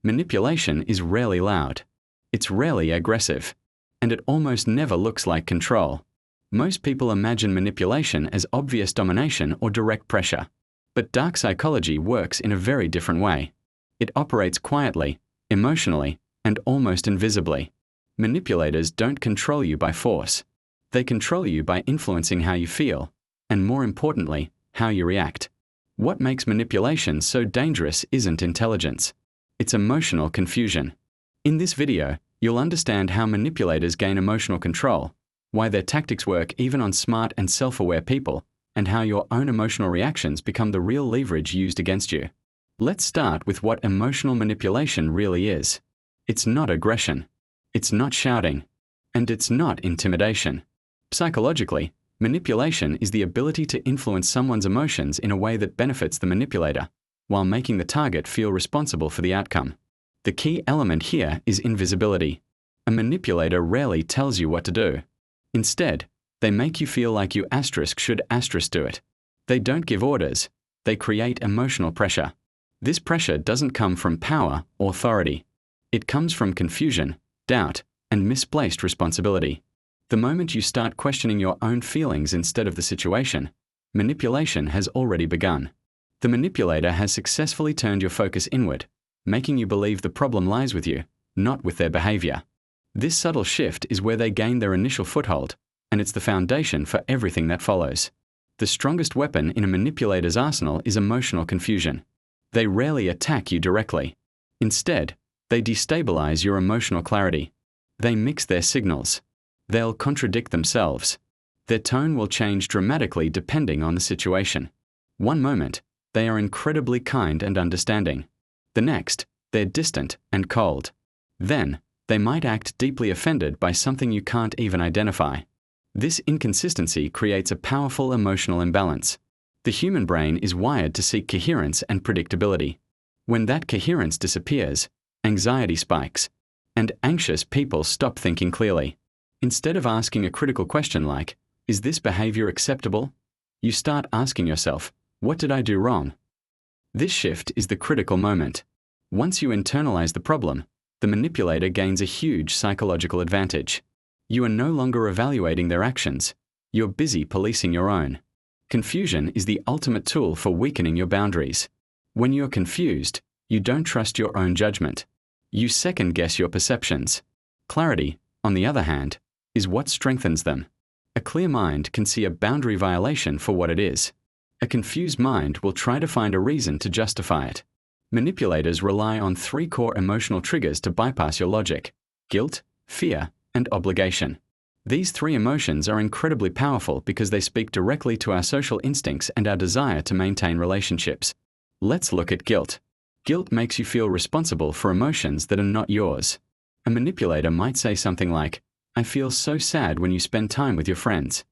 Manipulation is rarely loud. It's rarely aggressive. And it almost never looks like control. Most people imagine manipulation as obvious domination or direct pressure. But dark psychology works in a very different way. It operates quietly, emotionally, and almost invisibly. Manipulators don't control you by force. They control you by influencing how you feel, and more importantly, how you react. What makes manipulation so dangerous isn't intelligence. It's emotional confusion. In this video, you'll understand how manipulators gain emotional control, why their tactics work even on smart and self-aware people, and how your own emotional reactions become the real leverage used against you. Let's start with what emotional manipulation really is. It's not aggression. It's not shouting. And it's not intimidation. Psychologically, manipulation is the ability to influence someone's emotions in a way that benefits the manipulator, while making the target feel responsible for the outcome. The key element here is invisibility. A manipulator rarely tells you what to do. Instead, they make you feel like you should do it. They don't give orders. They create emotional pressure. This pressure doesn't come from power or authority. It comes from confusion, doubt, and misplaced responsibility. The moment you start questioning your own feelings instead of the situation, manipulation has already begun. The manipulator has successfully turned your focus inward, making you believe the problem lies with you, not with their behavior. This subtle shift is where they gain their initial foothold, and it's the foundation for everything that follows. The strongest weapon in a manipulator's arsenal is emotional confusion. They rarely attack you directly. Instead, they destabilize your emotional clarity. They mix their signals. They'll contradict themselves. Their tone will change dramatically depending on the situation. One moment, they are incredibly kind and understanding. The next, they're distant and cold. Then, they might act deeply offended by something you can't even identify. This inconsistency creates a powerful emotional imbalance. The human brain is wired to seek coherence and predictability. When that coherence disappears, anxiety spikes, and anxious people stop thinking clearly. Instead of asking a critical question like, "Is this behavior acceptable?" you start asking yourself, "What did I do wrong?" This shift is the critical moment. Once you internalize the problem, the manipulator gains a huge psychological advantage. You are no longer evaluating their actions. You're busy policing your own. Confusion is the ultimate tool for weakening your boundaries. When you're confused, you don't trust your own judgment. You second-guess your perceptions. Clarity, on the other hand, is what strengthens them. A clear mind can see a boundary violation for what it is. A confused mind will try to find a reason to justify it. Manipulators rely on 3 core emotional triggers to bypass your logic: guilt, fear, and obligation. These 3 emotions are incredibly powerful because they speak directly to our social instincts and our desire to maintain relationships. Let's look at guilt. Guilt makes you feel responsible for emotions that are not yours. A manipulator might say something like, "I feel so sad when you spend time with your friends."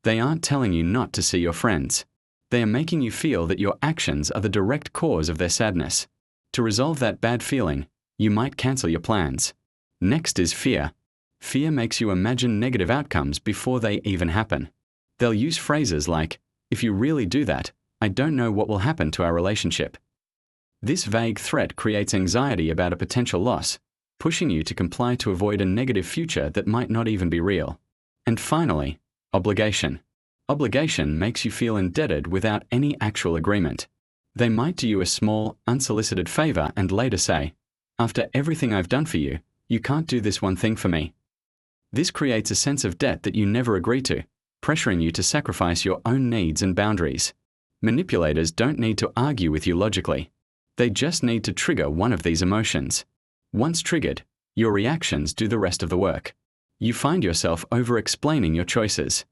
They aren't telling you not to see your friends. They are making you feel that your actions are the direct cause of their sadness. To resolve that bad feeling, you might cancel your plans. Next is fear. Fear makes you imagine negative outcomes before they even happen. They'll use phrases like, "If you really do that, I don't know what will happen to our relationship." This vague threat creates anxiety about a potential loss, pushing you to comply to avoid a negative future that might not even be real. And finally, obligation. Obligation makes you feel indebted without any actual agreement. They might do you a small, unsolicited favor and later say, "After everything I've done for you, you can't do this one thing for me." This creates a sense of debt that you never agreed to, pressuring you to sacrifice your own needs and boundaries. Manipulators don't need to argue with you logically. They just need to trigger one of these emotions. Once triggered, your reactions do the rest of the work. You find yourself over-explaining your choices.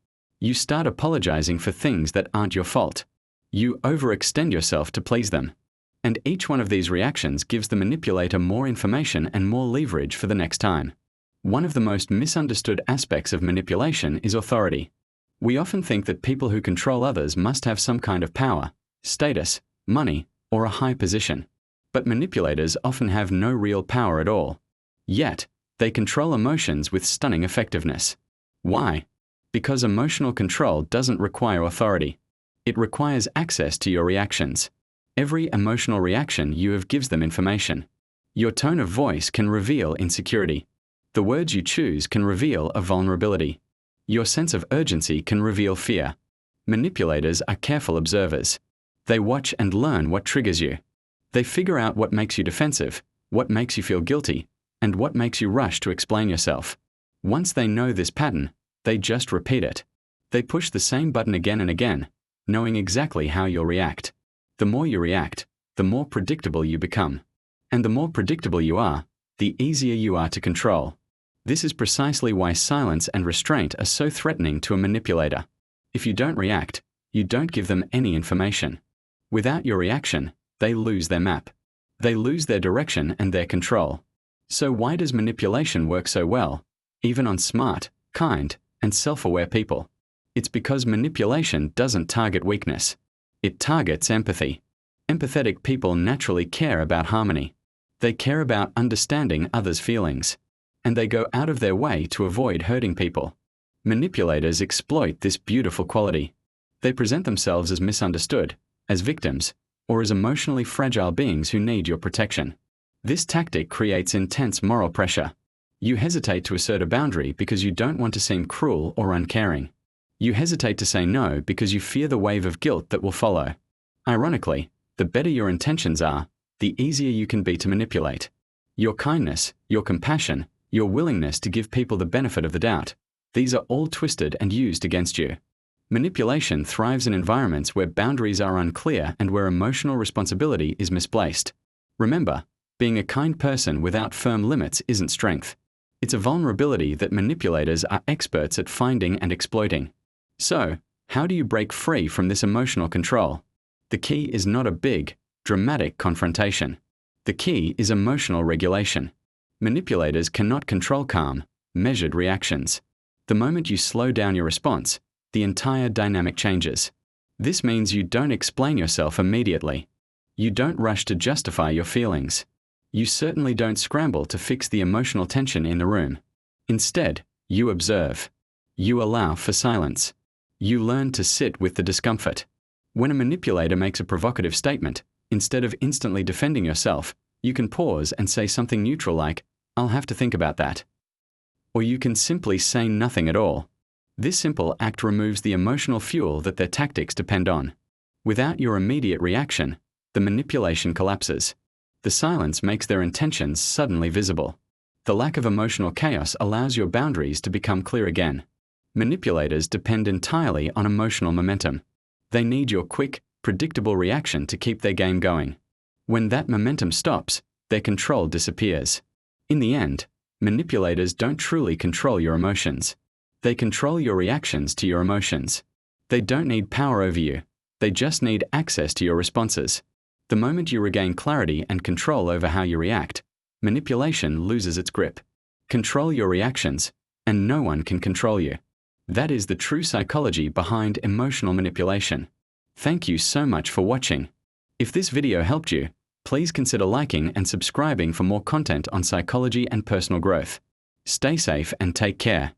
You start apologizing for things that aren't your fault. You overextend yourself to please them. And each one of these reactions gives the manipulator more information and more leverage for the next time. One of the most misunderstood aspects of manipulation is authority. We often think that people who control others must have some kind of power, status, money, or a high position. But manipulators often have no real power at all. Yet, they control emotions with stunning effectiveness. Why? Because emotional control doesn't require authority. It requires access to your reactions. Every emotional reaction you have gives them information. Your tone of voice can reveal insecurity. The words you choose can reveal a vulnerability. Your sense of urgency can reveal fear. Manipulators are careful observers. They watch and learn what triggers you. They figure out what makes you defensive, what makes you feel guilty, and what makes you rush to explain yourself. Once they know this pattern, they just repeat it. They push the same button again and again, knowing exactly how you'll react. The more you react, the more predictable you become. And the more predictable you are, the easier you are to control. This is precisely why silence and restraint are so threatening to a manipulator. If you don't react, you don't give them any information. Without your reaction, they lose their map. They lose their direction and their control. So why does manipulation work so well, even on smart, kind, and self-aware people? It's because manipulation doesn't target weakness. It targets empathy. Empathetic people naturally care about harmony. They care about understanding others' feelings. And they go out of their way to avoid hurting people. Manipulators exploit this beautiful quality. They present themselves as misunderstood, as victims, or as emotionally fragile beings who need your protection. This tactic creates intense moral pressure. You hesitate to assert a boundary because you don't want to seem cruel or uncaring. You hesitate to say no because you fear the wave of guilt that will follow. Ironically, the better your intentions are, the easier you can be to manipulate. Your kindness, your compassion, your willingness to give people the benefit of the doubt, these are all twisted and used against you. Manipulation thrives in environments where boundaries are unclear and where emotional responsibility is misplaced. Remember, being a kind person without firm limits isn't strength. It's a vulnerability that manipulators are experts at finding and exploiting. So, how do you break free from this emotional control? The key is not a big, dramatic confrontation. The key is emotional regulation. Manipulators cannot control calm, measured reactions. The moment you slow down your response, the entire dynamic changes. This means you don't explain yourself immediately. You don't rush to justify your feelings. You certainly don't scramble to fix the emotional tension in the room. Instead, you observe. You allow for silence. You learn to sit with the discomfort. When a manipulator makes a provocative statement, instead of instantly defending yourself, you can pause and say something neutral like, "I'll have to think about that." Or you can simply say nothing at all. This simple act removes the emotional fuel that their tactics depend on. Without your immediate reaction, the manipulation collapses. The silence makes their intentions suddenly visible. The lack of emotional chaos allows your boundaries to become clear again. Manipulators depend entirely on emotional momentum. They need your quick, predictable reaction to keep their game going. When that momentum stops, their control disappears. In the end, manipulators don't truly control your emotions. They control your reactions to your emotions. They don't need power over you. They just need access to your responses. The moment you regain clarity and control over how you react, manipulation loses its grip. Control your reactions, and no one can control you. That is the true psychology behind emotional manipulation. Thank you so much for watching. If this video helped you, please consider liking and subscribing for more content on psychology and personal growth. Stay safe and take care.